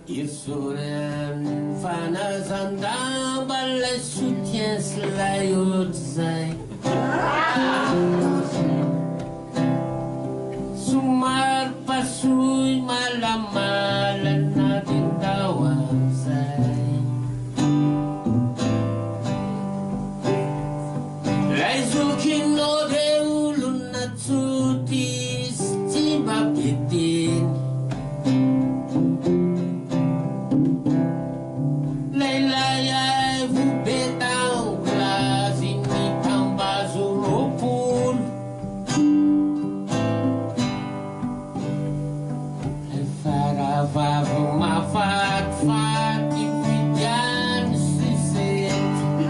esory fanahazan-damba lay soutien sy lay ohatr'izay somary pasoy malamalana tindao am'izay lay zokinao de olona tsoty sy tsy mapeteny leilay ay vobetao glazy ny tambazo roapolo lay faravavo mafatifaty vidiany sisety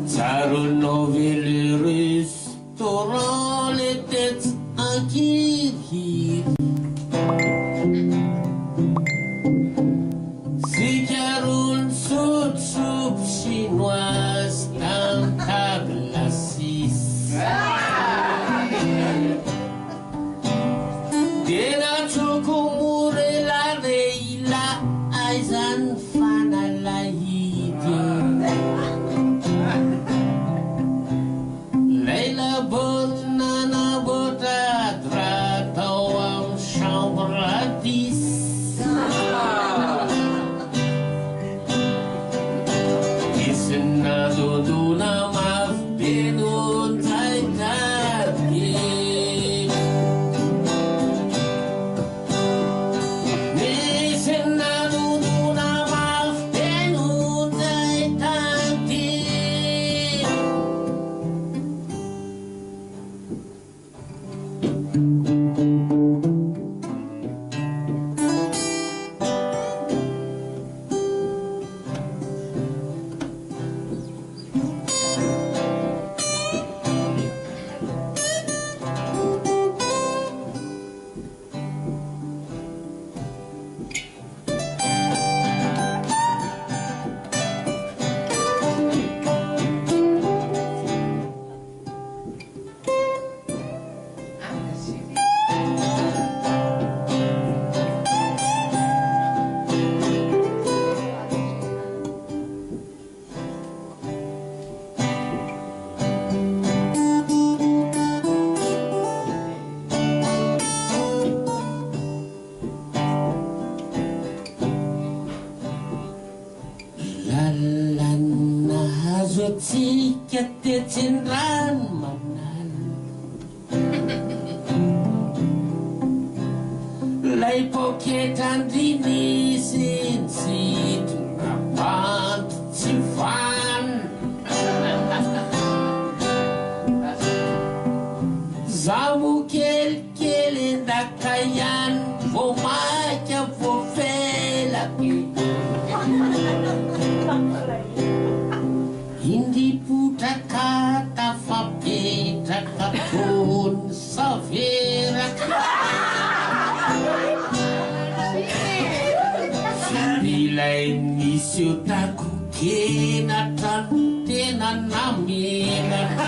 tsaronao vele restaurant le tetsy ankirihiri sikarony sotsopy chinoise tam table six tena troko morela reila aizany fanalahidy leila botna nabotra dratao am chambre à 10 isina dodona mafybenon zay targe isina dodona mafybenon zay targe lalana hazo atsika tetsin-drano manala lay poketra andrinisy ntsitona banto tsy vano zamo kelikely ndaka ihany vo maika vo felaky indipotraka tafapetraka tony saveraka ilay misy eo takokena trano tena namenaka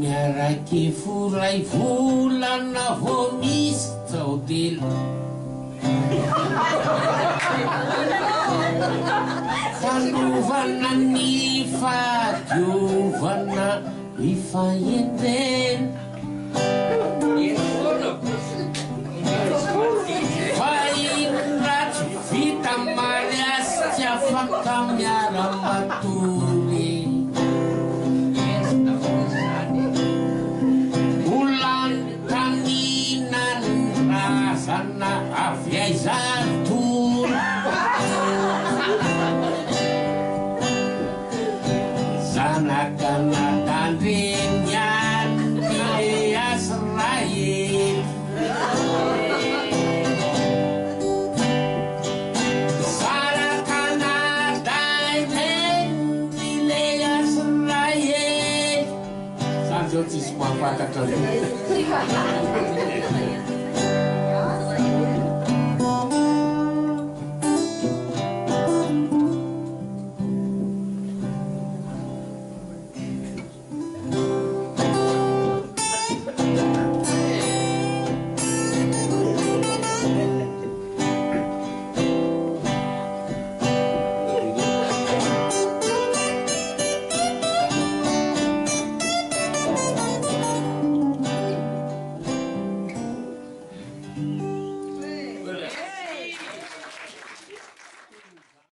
miaraki furay volana vo misy taodelo fanovana ny fadiovana ny fahendrena fa inratry vita mariasy tsy afaka miara-matory Anak-anak di Israel Sanjo tsisy mahafantatro